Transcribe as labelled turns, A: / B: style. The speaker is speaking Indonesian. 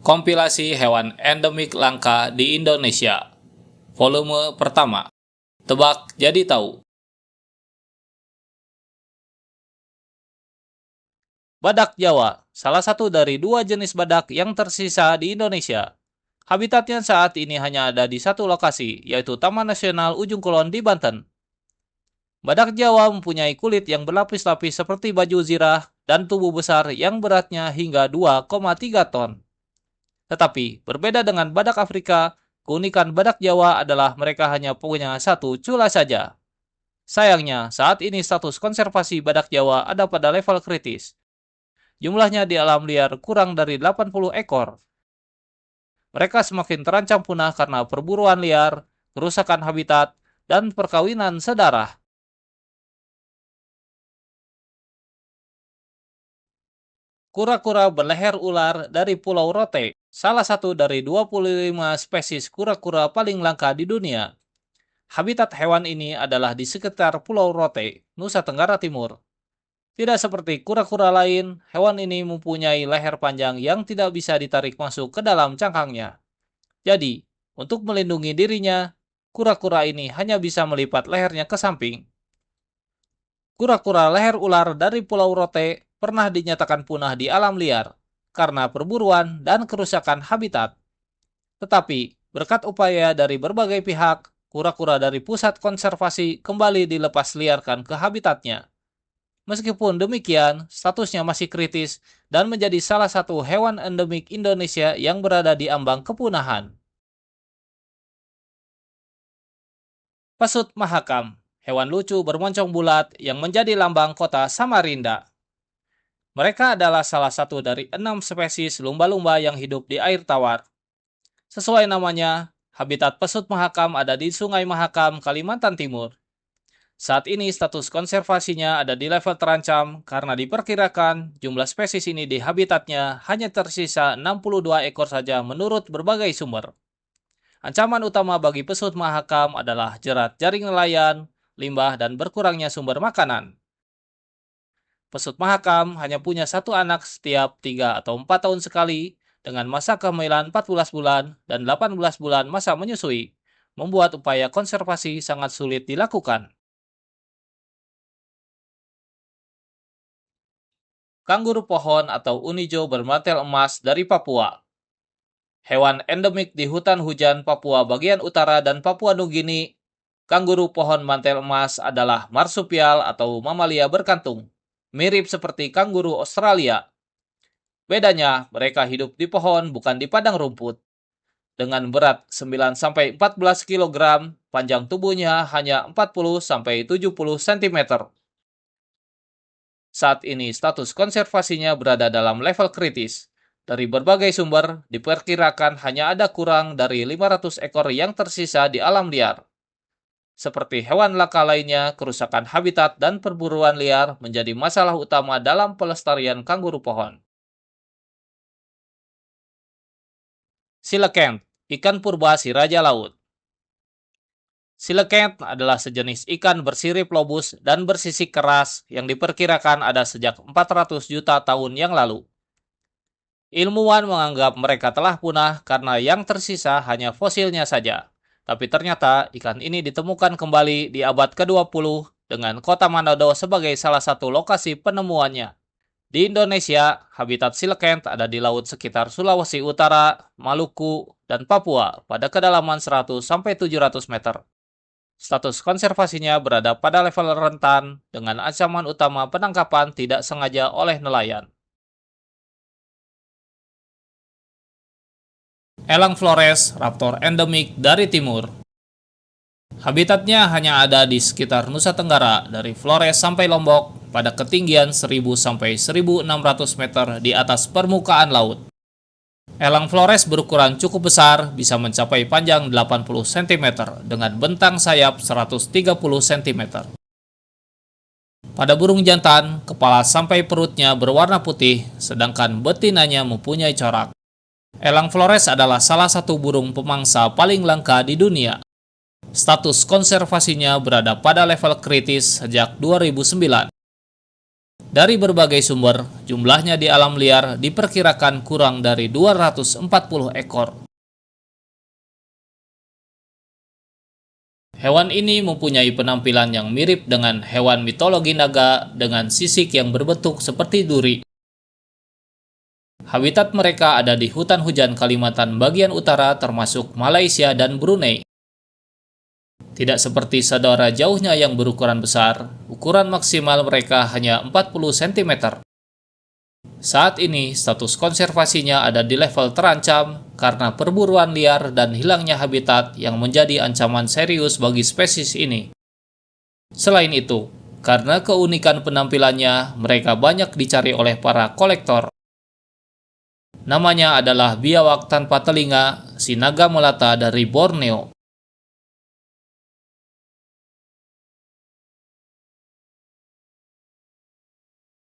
A: Kompilasi hewan endemik langka di Indonesia. Volume pertama. Tebak jadi tahu. Badak Jawa, salah satu dari dua jenis badak yang tersisa di Indonesia. Habitatnya saat ini hanya ada di satu lokasi, yaitu Taman Nasional Ujung Kulon di Banten. Badak Jawa mempunyai kulit yang berlapis-lapis seperti baju zirah dan tubuh besar yang beratnya hingga 2,3 ton. Tetapi, berbeda dengan badak Afrika, keunikan badak Jawa adalah mereka hanya punya satu cula saja. Sayangnya, saat ini status konservasi badak Jawa ada pada level kritis. Jumlahnya di alam liar kurang dari 80 ekor. Mereka semakin terancam punah karena perburuan liar, kerusakan habitat, dan perkawinan sedarah. Kura-kura berleher ular dari Pulau Rote, salah satu dari 25 spesies kura-kura paling langka di dunia. Habitat hewan ini adalah di sekitar Pulau Rote, Nusa Tenggara Timur. Tidak seperti kura-kura lain, hewan ini mempunyai leher panjang yang tidak bisa ditarik masuk ke dalam cangkangnya. Jadi, untuk melindungi dirinya, kura-kura ini hanya bisa melipat lehernya ke samping. Kura-kura leher ular dari Pulau Rote pernah dinyatakan punah di alam liar karena perburuan dan kerusakan habitat. Tetapi, berkat upaya dari berbagai pihak, kura-kura dari pusat konservasi kembali dilepas liarkan ke habitatnya. Meskipun demikian, statusnya masih kritis dan menjadi salah satu hewan endemik Indonesia yang berada di ambang kepunahan. Pesut mahakam, hewan lucu bermoncong bulat yang menjadi lambang kota Samarinda. Mereka adalah salah satu dari 6 spesies lumba-lumba yang hidup di air tawar. Sesuai namanya, habitat pesut mahakam ada di Sungai Mahakam, Kalimantan Timur. Saat ini status konservasinya ada di level terancam karena diperkirakan jumlah spesies ini di habitatnya hanya tersisa 62 ekor saja menurut berbagai sumber. Ancaman utama bagi pesut mahakam adalah jerat jaring nelayan, limbah, dan berkurangnya sumber makanan. Pesut mahakam hanya punya satu anak setiap 3 atau 4 tahun sekali dengan masa kehamilan 14 bulan dan 18 bulan masa menyusui, membuat upaya konservasi sangat sulit dilakukan. Kanguru pohon atau unijo bermantel emas dari Papua. Hewan endemik di hutan hujan Papua bagian utara dan Papua Nugini, kanguru pohon mantel emas adalah marsupial atau mamalia berkantung, mirip seperti kanguru Australia. Bedanya, mereka hidup di pohon bukan di padang rumput. Dengan berat 9-14 kg, panjang tubuhnya hanya 40-70 cm. Saat ini status konservasinya berada dalam level kritis. Dari berbagai sumber, diperkirakan hanya ada kurang dari 500 ekor yang tersisa di alam liar. Seperti hewan langka lainnya, kerusakan habitat dan perburuan liar menjadi masalah utama dalam pelestarian kanguru pohon. Coelacanth, ikan purba si raja laut. Coelacanth adalah sejenis ikan bersirip lobus dan bersisik keras yang diperkirakan ada sejak 400 juta tahun yang lalu. Ilmuwan menganggap mereka telah punah karena yang tersisa hanya fosilnya saja. Tapi ternyata ikan ini ditemukan kembali di abad ke-20 dengan kota Manado sebagai salah satu lokasi penemuannya. Di Indonesia, habitat coelacanth ada di laut sekitar Sulawesi Utara, Maluku, dan Papua pada kedalaman 100-700 meter. Status konservasinya berada pada level rentan dengan ancaman utama penangkapan tidak sengaja oleh nelayan. Elang Flores, raptor endemik dari timur. Habitatnya hanya ada di sekitar Nusa Tenggara dari Flores sampai Lombok pada ketinggian 1000-1600 meter di atas permukaan laut. Elang Flores berukuran cukup besar, bisa mencapai panjang 80 cm dengan bentang sayap 130 cm. Pada burung jantan, kepala sampai perutnya berwarna putih, sedangkan betinanya mempunyai corak. Elang Flores adalah salah satu burung pemangsa paling langka di dunia. Status konservasinya berada pada level kritis sejak 2009. Dari berbagai sumber, jumlahnya di alam liar diperkirakan kurang dari 240 ekor. Hewan ini mempunyai penampilan yang mirip dengan hewan mitologi naga dengan sisik yang berbentuk seperti duri. Habitat mereka ada di hutan hujan Kalimantan bagian utara termasuk Malaysia dan Brunei. Tidak seperti saudara jauhnya yang berukuran besar, ukuran maksimal mereka hanya 40 cm. Saat ini, status konservasinya ada di level terancam karena perburuan liar dan hilangnya habitat yang menjadi ancaman serius bagi spesies ini. Selain itu, karena keunikan penampilannya, mereka banyak dicari oleh para kolektor. Namanya adalah biawak tanpa telinga, si naga melata dari Borneo.